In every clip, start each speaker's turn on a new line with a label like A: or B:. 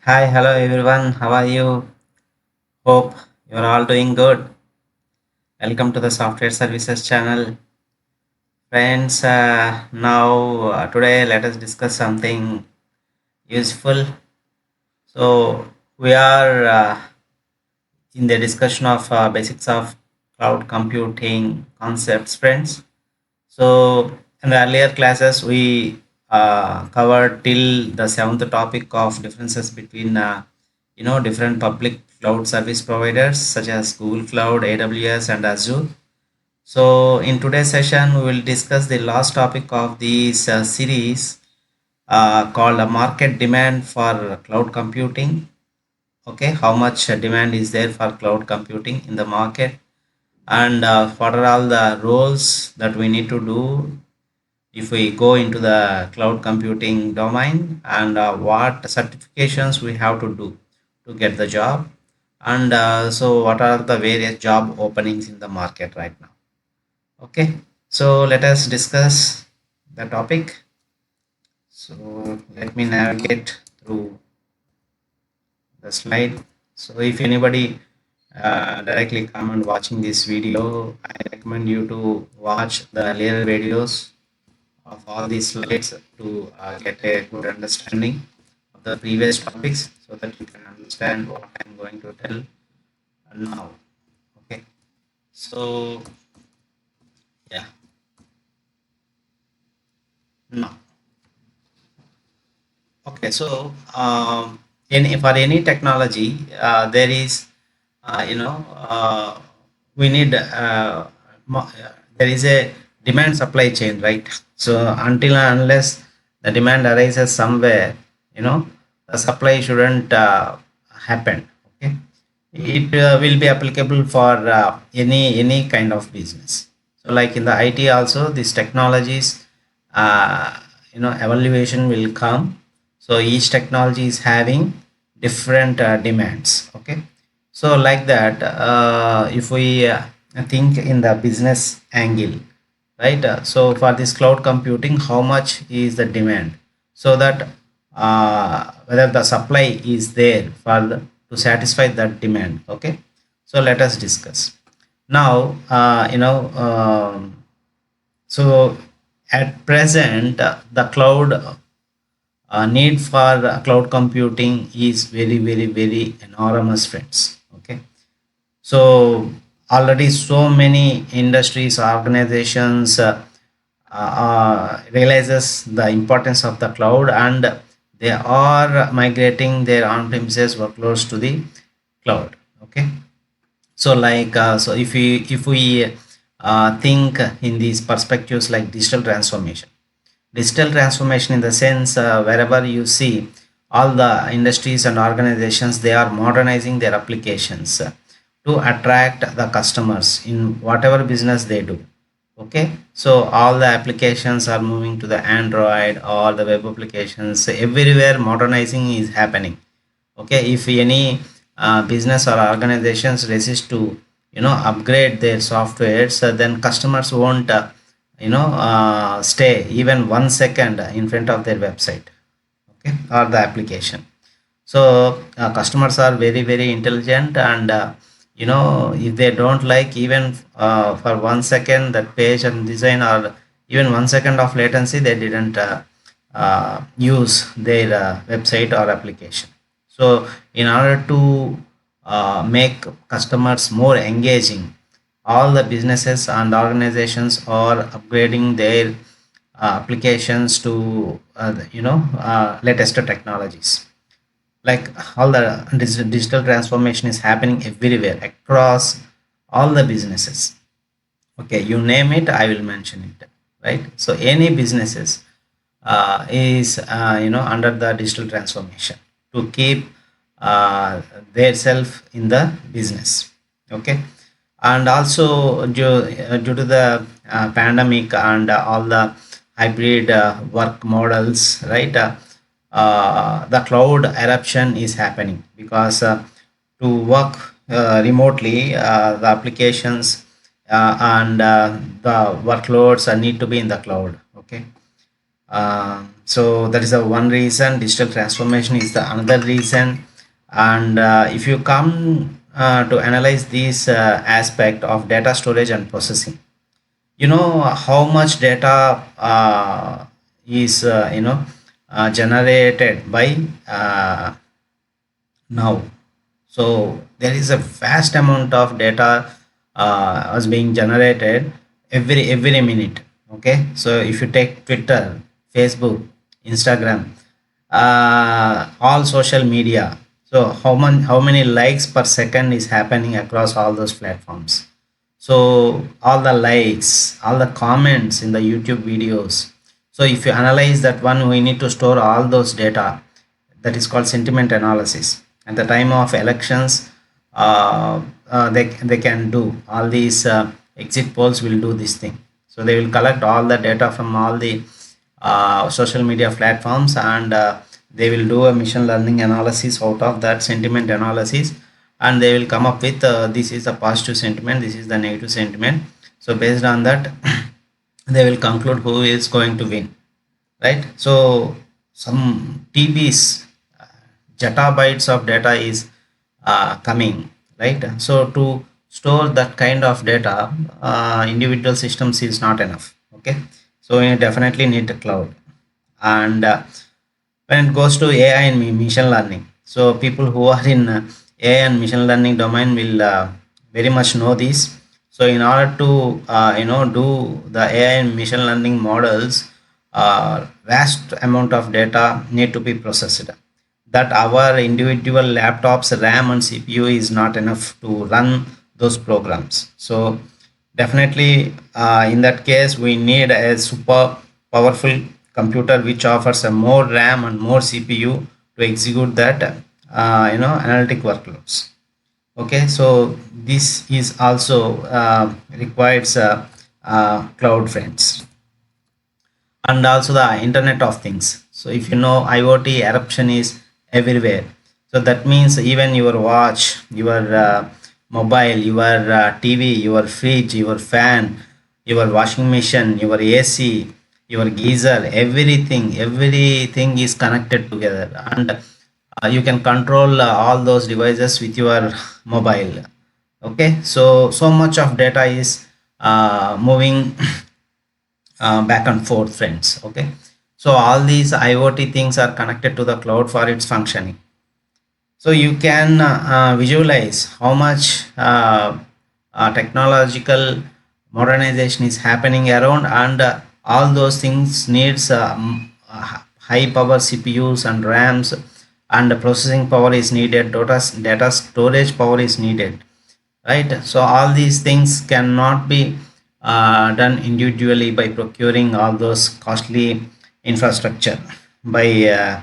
A: Hi, hello everyone. How are you? Hope you're all doing good. Welcome to the Software Services channel. Friends, today let us discuss something useful. So, we are in the discussion of basics of cloud computing concepts, friends. So, in the earlier classes, we covered till the seventh topic of differences between different public cloud service providers such as Google Cloud, AWS, and Azure. So, in today's session, we will discuss the last topic of this series called market demand for cloud computing. Okay, how much demand is there for cloud computing in the market, and what are all the roles that we need to do if we go into the cloud computing domain, and what certifications we have to do to get the job, and so what are the various job openings in the market right now. Okay, so let us discuss the topic. So let me navigate through the slide. So if anybody directly come and watching this video, I recommend you to watch the earlier videos of all these slides to get a good understanding of the previous topics so that you can understand what I'm going to tell now. Okay, so yeah, now okay, so for any technology, there is you know we need there is a demand supply chain, right? So until and unless the demand arises somewhere, you know the supply shouldn't happen. Okay, it will be applicable for any kind of business. So like in the IT also, these technologies uh, evaluation will come. So each technology is having different demands. Okay, so like that, if we think in the business angle, right? So for this cloud computing, how much is the demand, so that whether the supply is there to satisfy that demand. Okay, so let us discuss now. So at present, the cloud need for cloud computing is very, very, very enormous, friends. Okay, so already so many industries, organizations realizes the importance of the cloud, and they are migrating their on-premises workloads to the cloud. Okay, so so if we think in these perspectives like digital transformation in the sense, wherever you see all the industries and organizations, they are modernizing their applications to attract the customers in whatever business they do. Okay, so all the applications are moving to the Android or the web applications. Everywhere modernizing is happening. Okay, if any business or organizations resist to upgrade their softwares, then customers won't stay even 1 second in front of their website, okay, or the application. So customers are very, very intelligent, and if they don't like even for 1 second that page and design, or even 1 second of latency, they didn't use their website or application. So in order to make customers more engaging, all the businesses and organizations are upgrading their applications to latest technologies. Like all the digital transformation is happening everywhere across all the businesses. Okay, you name it, I will mention it, right? So any businesses is under the digital transformation to keep their self in the business. Okay, and also due to the pandemic and all the hybrid work models, right? The cloud eruption is happening because to work remotely, the applications and the workloads need to be in the cloud. Okay, So that is the one reason. Digital transformation is the another reason. And if you come to analyze this aspect of data storage and processing, you know how much data is generated by now. So there is a vast amount of data was being generated every minute. Okay, so if you take Twitter, Facebook, Instagram, all social media, so how many likes per second is happening across all those platforms. So all the likes, all the comments in the YouTube videos. So if you analyze that one, we need to store all those data. That is called sentiment analysis. At the time of elections, they can do all these exit polls will do this thing. So they will collect all the data from all the social media platforms, and they will do a machine learning analysis out of that sentiment analysis, and they will come up with this is the positive sentiment, this is the negative sentiment. So based on that they will conclude who is going to win, right? So some TBs, zettabytes of data is coming, right? So to store that kind of data, individual systems is not enough. Okay, so you definitely need a cloud. And when it goes to AI and machine learning, so people who are in AI and machine learning domain will very much know this. So in order to do the AI and machine learning models, vast amount of data need to be processed. That our individual laptops RAM and CPU is not enough to run those programs. So definitely in that case we need a super powerful computer which offers a more RAM and more CPU to execute that analytic workloads. Okay, so this is also requires cloud, friends. And also the internet of things. So if you know, IoT eruption is everywhere. So that means even your watch, your mobile, your TV, your fridge, your fan, your washing machine, your AC, your geyser, everything is connected together, and you can control all those devices with your mobile. Okay, so much of data is moving back and forth, friends. Okay, so all these IoT things are connected to the cloud for its functioning. So you can visualize how much technological modernization is happening around, and all those things needs high power CPUs and RAMs, and processing power is needed, data storage power is needed, right? So all these things cannot be done individually by procuring all those costly infrastructure by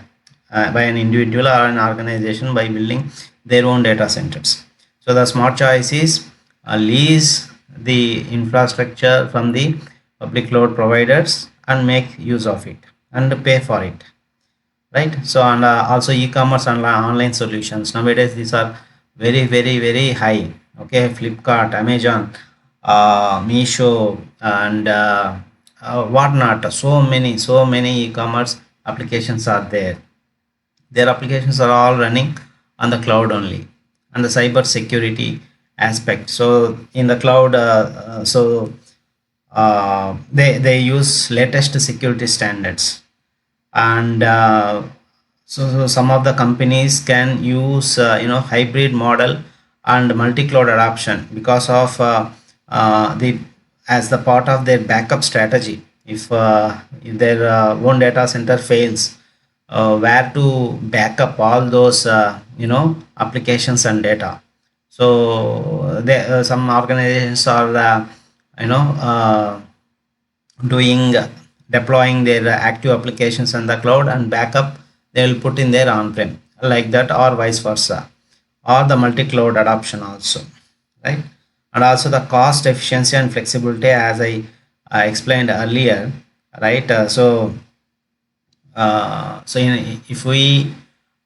A: by an individual or an organization by building their own data centers. So the smart choice is lease the infrastructure from the public cloud providers and make use of it and pay for it, right? So and also e-commerce and online solutions nowadays, these are very high. Okay, Flipkart, Amazon, Meesho, and whatnot. So many e-commerce applications are there. Their applications are all running on the cloud only. And the cyber security aspect, so in the cloud, they use latest security standards. And so some of the companies can use hybrid model and multi-cloud adoption because of the as the part of their backup strategy. If their own data center fails, where to back up all those applications and data. So some organizations are you know uh, doing deploying their active applications on the cloud, and backup they will put in their on-prem, like that, or vice versa, or the multi-cloud adoption also, right? And also the cost efficiency and flexibility, as I explained earlier, right? If we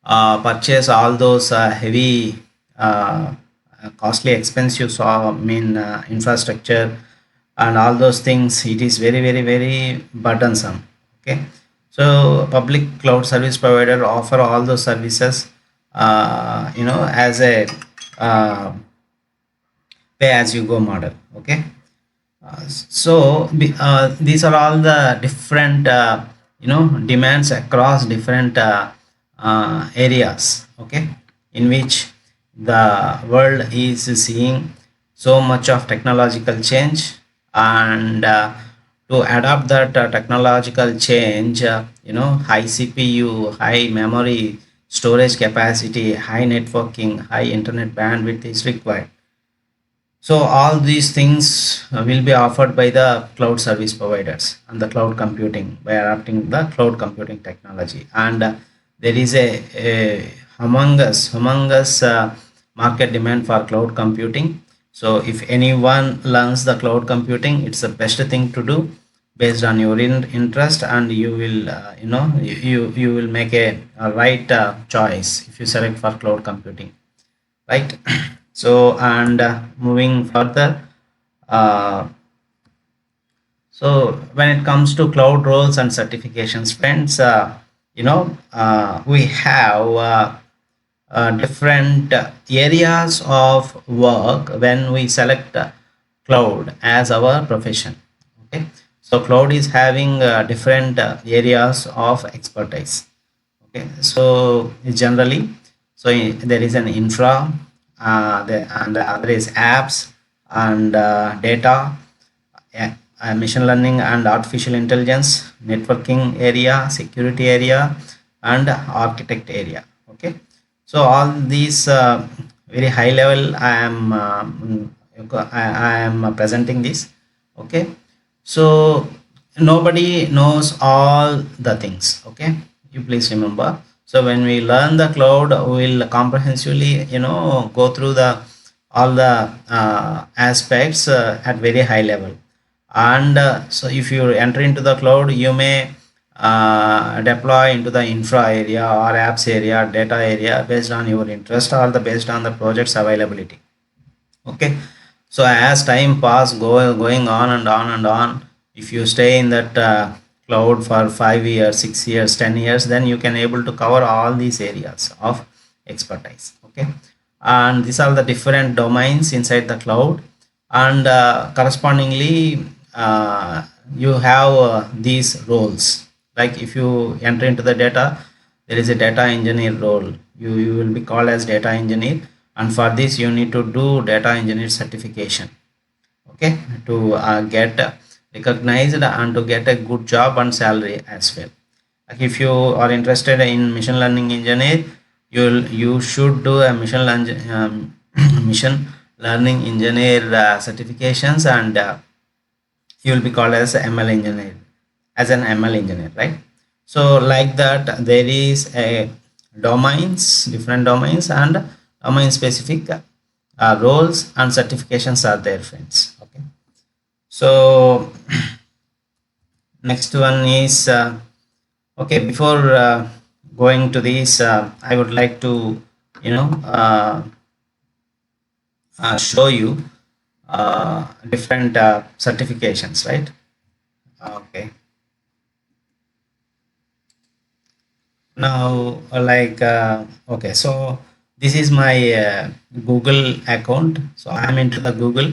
A: purchase all those heavy costly expensive, so infrastructure and all those things, it is very burdensome. Okay, So public cloud service provider offer all those services, as a uh, pay as you go model. Okay. These are all the different demands across different areas, okay, in which the world is seeing so much of technological change. And to adapt that technological change, high cpu, high memory storage capacity, high networking, high internet bandwidth is required. So all these things will be offered by the cloud service providers and the cloud computing by adapting the cloud computing technology. And there is a humongous market demand for cloud computing. So if anyone learns the cloud computing, it's the best thing to do based on your interest, and you will you will make a right choice if you select for cloud computing, right? So, and moving further, uh, so when it comes to cloud roles and certifications, friends, we have different areas of work when we select cloud as our profession. Okay, so cloud is having different areas of expertise. Okay, so generally, so there is an infra, and the other is apps and data, machine learning and artificial intelligence, networking area, security area, and architect area. Okay, so all these very high level I am presenting this. Okay, so nobody knows all the things. Okay, you please remember. So when we learn the cloud, we will comprehensively go through the all the aspects at very high level. And so if you enter into the cloud, you may deploy into the infra area or apps area, data area, based on your interest or the based on the project's availability. Okay, so as time pass going on and on and on, if you stay in that cloud for 5 years, 6 years, 10 years, then you can able to cover all these areas of expertise. Okay, and these are the different domains inside the cloud. And correspondingly, you have these roles. Like if you enter into the data, there is a data engineer role. You will be called as data engineer, and for this you need to do data engineer certification. Okay, to get recognized and to get a good job and salary as well. Like if you are interested in machine learning engineer, you should do a machine learning engineer certifications, and you will be called as ML engineer, as an ML engineer, right? So like that, there is a domains, different domains, and domain specific roles and certifications are there, friends. Okay. So next one is okay. Before going to these, I would like to you know uh, show you different certifications, right? Okay. Now, okay, so this is my Google account. So I'm into the Google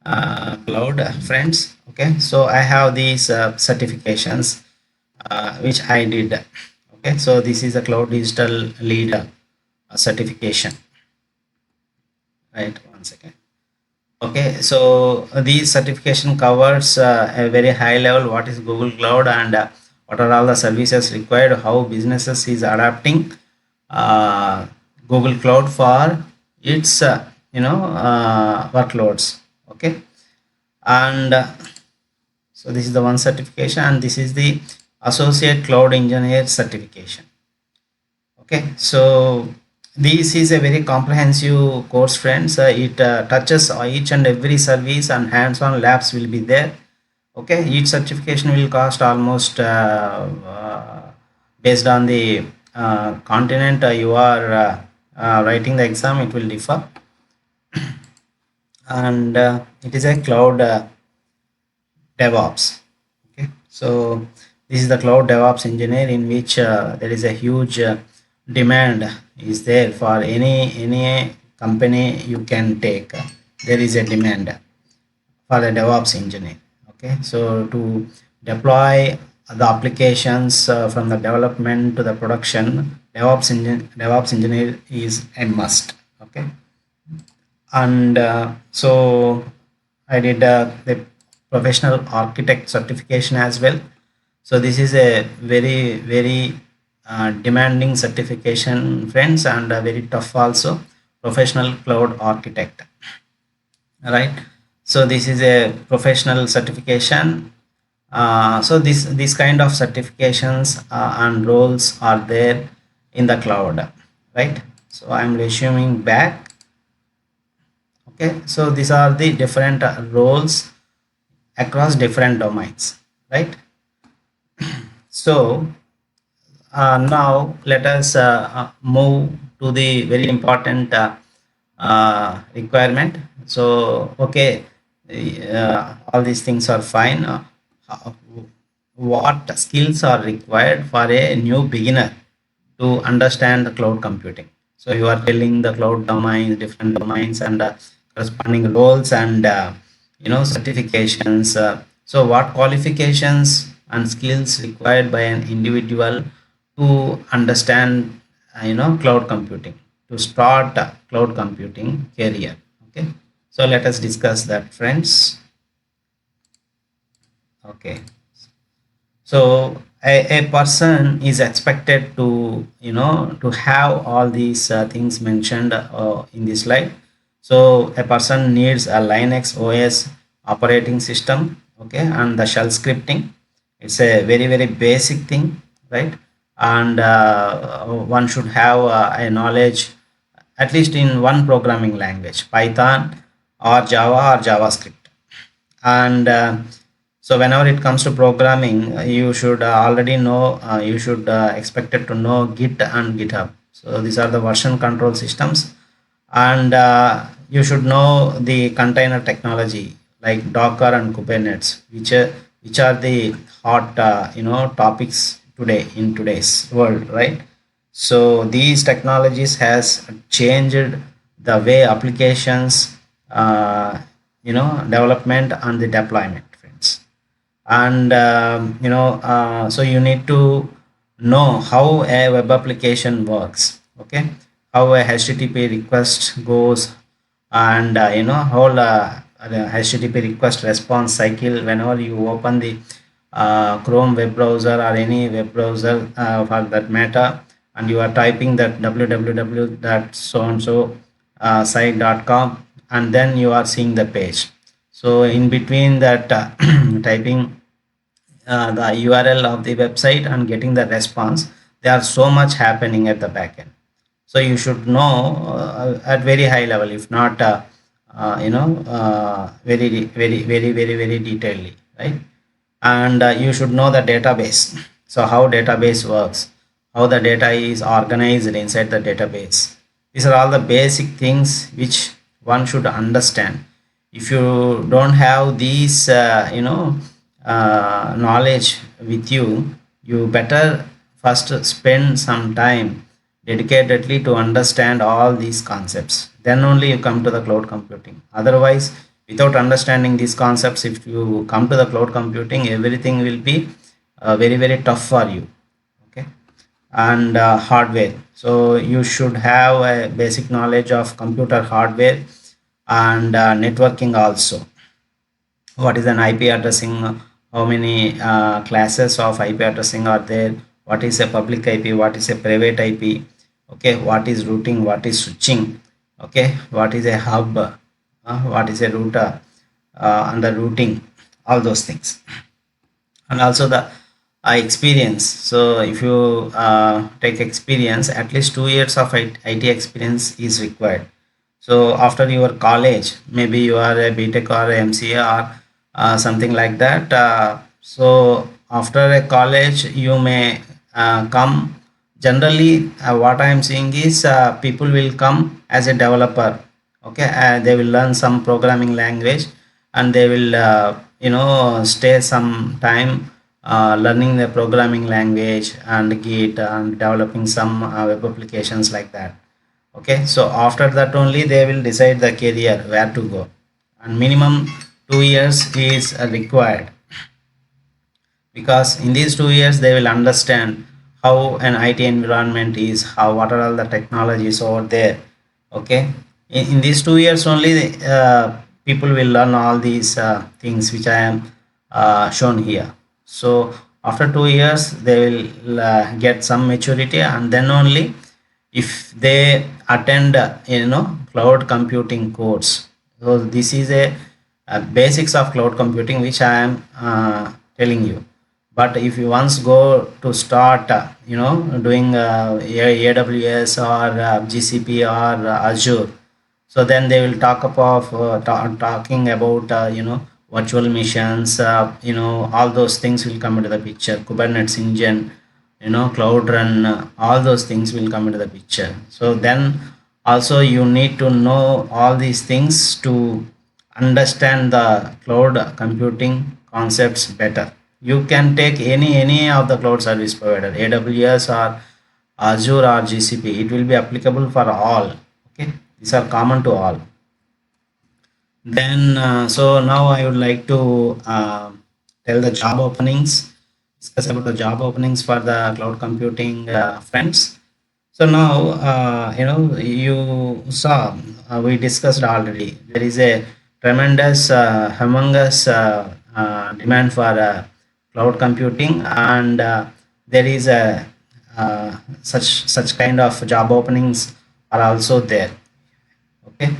A: Cloud, friends. Okay, so I have these certifications which I did. Okay, so this is a Cloud Digital Leader certification. Right, one second. Okay, so these certification covers a very high level what is Google Cloud, and what are all the services required, how businesses is adapting uh, Google Cloud for its workloads. Okay, and so this is the one certification, and this is the Associate Cloud Engineer certification. Okay, so this is a very comprehensive course, friends. It touches each and every service, and hands-on labs will be there. Okay, each certification will cost almost based on the continent you are writing the exam, it will differ. And it is a cloud DevOps. Okay, so This is the cloud DevOps engineer, in which there is a huge demand is there for any company you can take. There is a demand for a DevOps engineer. Okay, so to deploy the applications from the development to the production, DevOps engineer is a must. Okay, and so I did the professional architect certification as well. So this is a very demanding certification, friends, and very tough also. Professional cloud architect, right? So this is a professional certification. So this kind of certifications and roles are there in the cloud, right? So I'm resuming back. Okay, so these are the different roles across different domains, right? So now let us move to the very important requirement. So okay, all these things are fine. How- what skills are required for a new beginner to understand the cloud computing? So you are telling the cloud domains, different domains, and corresponding roles and certifications. So what qualifications and skills required by an individual to understand cloud computing, to start cloud computing career? Okay, so let us discuss that, friends. Okay, so a person is expected to to have all these things mentioned in this slide. So a person needs a Linux OS operating system, okay, and the shell scripting. It's a very basic thing, right? And one should have a knowledge at least in one programming language, Python or Java or JavaScript. And so whenever it comes to programming, you should already know, you should expected to know Git and GitHub. So these are the version control systems. And you should know the container technology like Docker and Kubernetes, which are the hot topics today in today's world, right? So these technologies has changed the way applications development and the deployment, friends. And so you need to know how a web application works, okay, how a HTTP request goes, and whole the HTTP request response cycle whenever you open the Chrome web browser or any web browser for that matter, and you are typing that www dot so and so site.com, and then you are seeing the page. So in between that typing the URL of the website and getting the response, there are so much happening at the backend. So you should know at very high level, if not very detailedly, right? And you should know the database. So how database works, how the data is organized inside the database. These are all the basic things which one should understand. If you don't have these knowledge with you, you better first spend some time dedicatedly to understand all these concepts. Then only you come to the cloud computing. Otherwise, without understanding these concepts, if you come to the cloud computing, everything will be very tough for you. Okay, and hardware. So you should have a basic knowledge of computer hardware and networking also. What is an IP addressing? How many classes of IP addressing are there? What is a public IP? What is a private IP? Okay, what is routing? What is switching? Okay, what is a hub? What is a router? And the routing, all those things. And also the experience. So if you take experience, at least 2 years of IT experience is required. So after your college, maybe you are a BTech or a MCA or something like that. So after a college, you may come. Generally, what I am seeing is people will come as a developer. Okay, they will learn some programming language, and they will stay some time learning the programming language and Git and developing some web applications like that. Okay, so after that only they will decide the career where to go, and minimum 2 years is required, because in these 2 years they will understand how an IT environment is, how what are all the technologies over there. Okay, in these 2 years only people will learn all these things which I am shown here. So after 2 years they will get some maturity, and then only if they attend cloud computing course. So this is a basics of cloud computing which I am telling you. But if you once go to start doing AWS or GCP or Azure, so then they will talk about talking about virtual machines, all those things will come into the picture. Kubernetes engine, cloud run, all those things will come into the picture. So then also you need to know all these things to understand the cloud computing concepts better. You can take any of the cloud service provider, AWS or Azure or GCP. It will be applicable for all. Okay, these are common to all. Then, so now I would like to tell the job openings, discuss about the job openings for the cloud computing friends. So now, you saw, we discussed already, there is a tremendous, humongous demand for cloud computing, and there is a such kind of job openings are also there. Okay,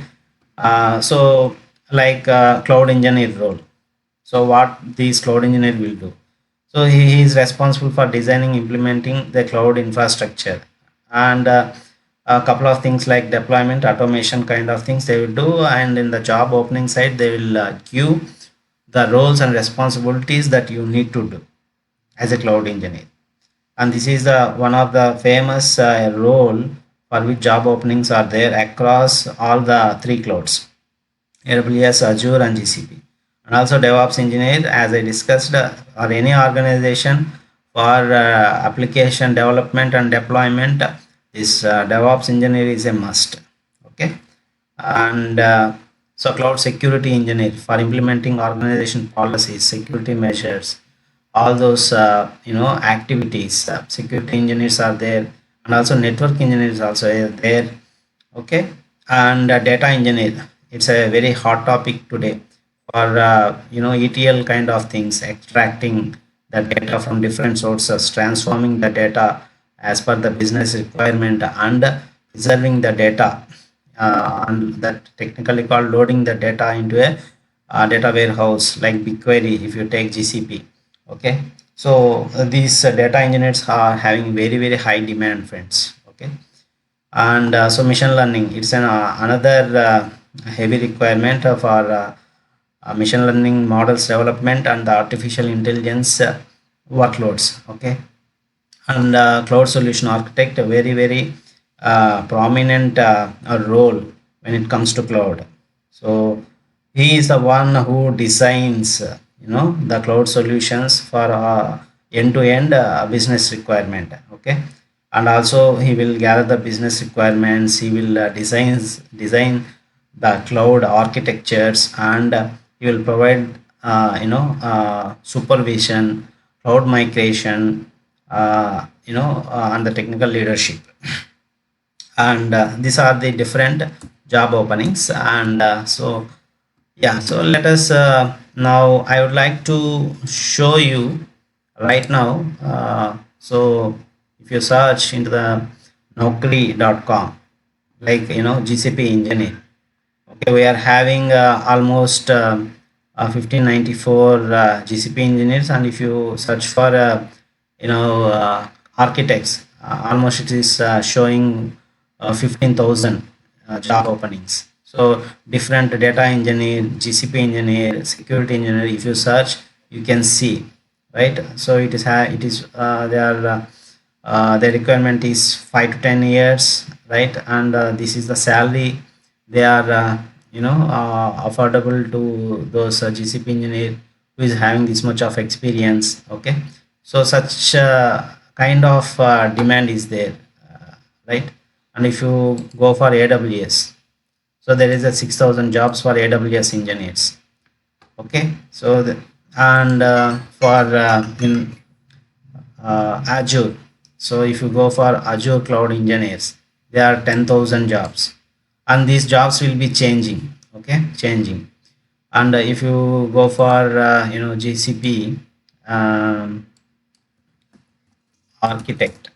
A: so like cloud engineer role. So what these cloud engineer will do? So he is responsible for designing, implementing the cloud infrastructure, and a couple of things like deployment, automation kind of things they will do. And in the job opening side, they will give the roles and responsibilities that you need to do as a cloud engineer. And this is the one of the famous role for which job openings are there across all the three clouds: AWS, Azure, and GCP. And also DevOps engineer, as I discussed, or any organization for application development and deployment, this DevOps engineer is a must. Okay, and so cloud security engineer for implementing organization policies, security measures, all those activities. Security engineers are there, and also network engineers also are there. Okay, and data engineer, it's a very hot topic today for ETL kind of things, extracting the data from different sources, transforming the data as per the business requirement, and preserving the data, and that technically called loading the data into a data warehouse like BigQuery if you take GCP. Okay, so these data engineers are having very high demand, friends. Okay, and so machine learning, it's another heavy requirement for machine learning models development and the artificial intelligence workloads. Okay, and cloud solution architect, a very prominent role when it comes to cloud. So he is the one who designs the cloud solutions for end to end business requirement. Okay, and also he will gather the business requirements, he will design the cloud architectures, and he will provide supervision, cloud migration, and the technical leadership. And these are the different job openings. And so yeah, so let us now I would like to show you right now. So if you search into the naukri.com, like GCP engineer. Okay, we are having almost 1594 GCP engineers, and if you search for architects, almost it is showing 15,000 job openings. So different data engineer, GCP engineer, security engineer. If you search, you can see, right? So it is their requirement is 5 to 10 years, right? And this is the salary they are affordable to those GCP engineer who is having this much of experience. Okay, So such kind of demand is there, right? And if you go for AWS, so there is a 6,000 jobs for AWS engineers. Okay, so and for in Azure, so if you go for Azure cloud engineers, there are 10,000 jobs, and these jobs will be changing. Okay, changing. And if you go for GCP architect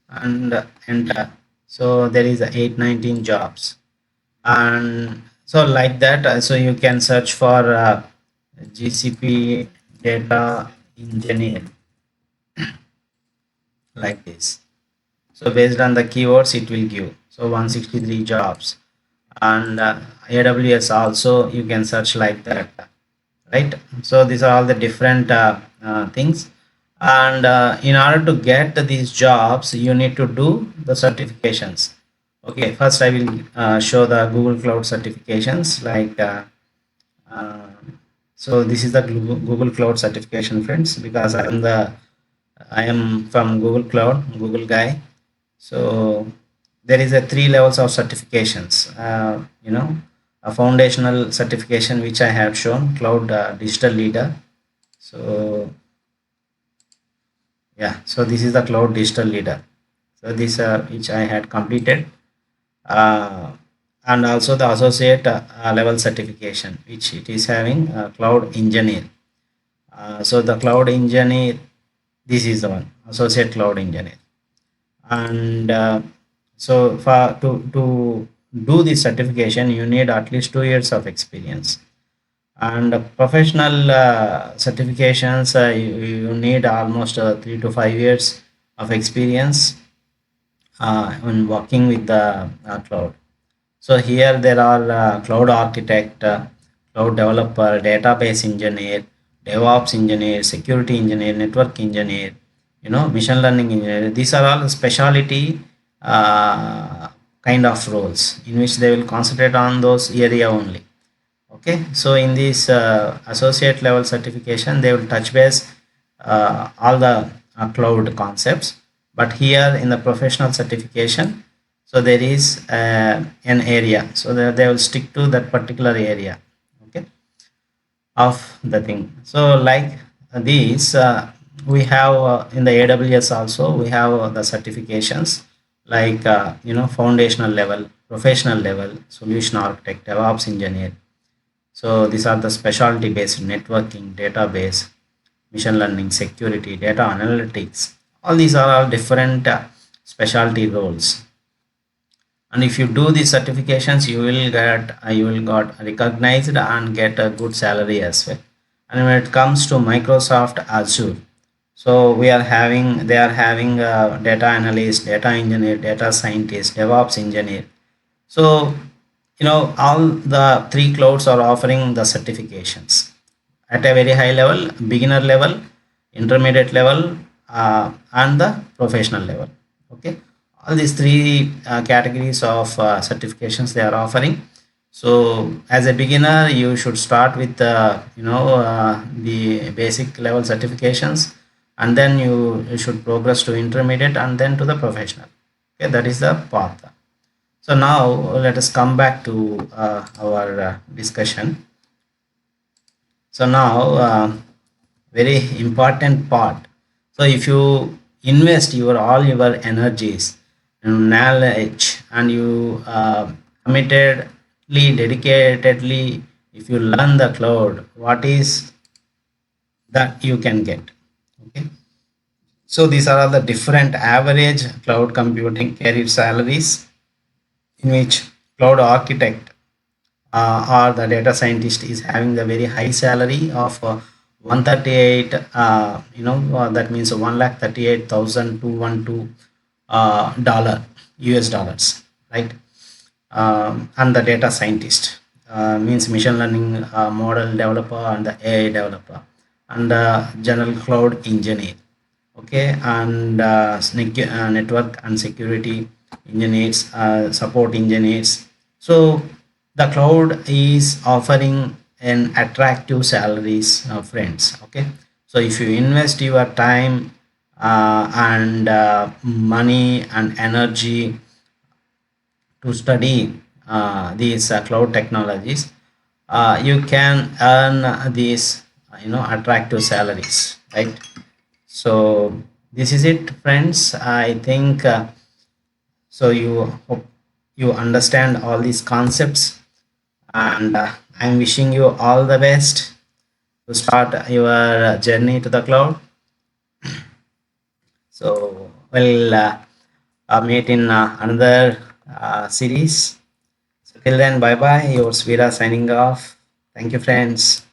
A: and enter, so there is 819 jobs. And so like that, so you can search for GCP data engineer, like this. So based on the keywords it will give, so 163 jobs. And AWS also you can search like that, right? So these are all the different things. And in order to get these jobs, you need to do the certifications. Okay, first I will show the Google Cloud certifications, like uh, so this is the Google Cloud certification, friends, because I am from Google Cloud, Google guy. So there is a three levels of certifications. A foundational certification which I have shown, Cloud Digital Leader. So yeah, so this is the Cloud Digital Leader. So this which I had completed, uh, and also the associate level certification, which it is having Cloud Engineer. So the Cloud Engineer, this is the one, associate Cloud Engineer. And so for to do this certification you need at least 2 years of experience. And professional certifications, you need almost 3 to 5 years of experience in working with the cloud. So here there are cloud architect, cloud developer, database engineer, DevOps engineer, security engineer, network engineer, machine learning engineer. These are all specialty uh, kind of roles in which they will concentrate on those area only. Okay, so in this associate level certification, they will touch base all the cloud concepts. But here in the professional certification, so there is an area, so they will stick to that particular area. Okay, of the thing. So like these, we have in the AWS also we have the certifications, like foundational level, professional level, solution architect, DevOps engineer. So these are the specialty based networking, database, machine learning, security, data analytics. All these are all different specialty roles. And if you do these certifications, you will got recognized and get a good salary as well. And when it comes to Microsoft Azure, so they are having data analyst, data engineer, data scientist, DevOps engineer. So all the three clouds are offering the certifications at a very high level, beginner level, intermediate level, and the professional level. Okay, all these three categories of certifications they are offering. So as a beginner you should start with the basic level certifications, and then you should progress to intermediate and then to the professional. Okay, that is the path. So now let us come back to our discussion. So now, very important part. So if you invest your all your energies and knowledge, and you committedly, dedicatedly, if you learn the cloud, what is that you can get? Okay. So these are all the different average cloud computing career salaries, in which cloud architect or the data scientist is having the very high salary of 138, that means 1,38,212 dollar, US dollars, right? And the data scientist means machine learning model developer and the AI developer, and general cloud engineer. Okay, and network and security engineers, support engineers. So the cloud is offering in attractive salaries, friends. Okay, so if you invest your time and money and energy to study these cloud technologies, you can earn these attractive salaries, right? So this is it, friends. I think so. You hope you understand all these concepts, and I'm wishing you all the best to start your journey to the cloud. So we'll meet in another series. So till then, bye bye. Your Svira signing off. Thank you, friends.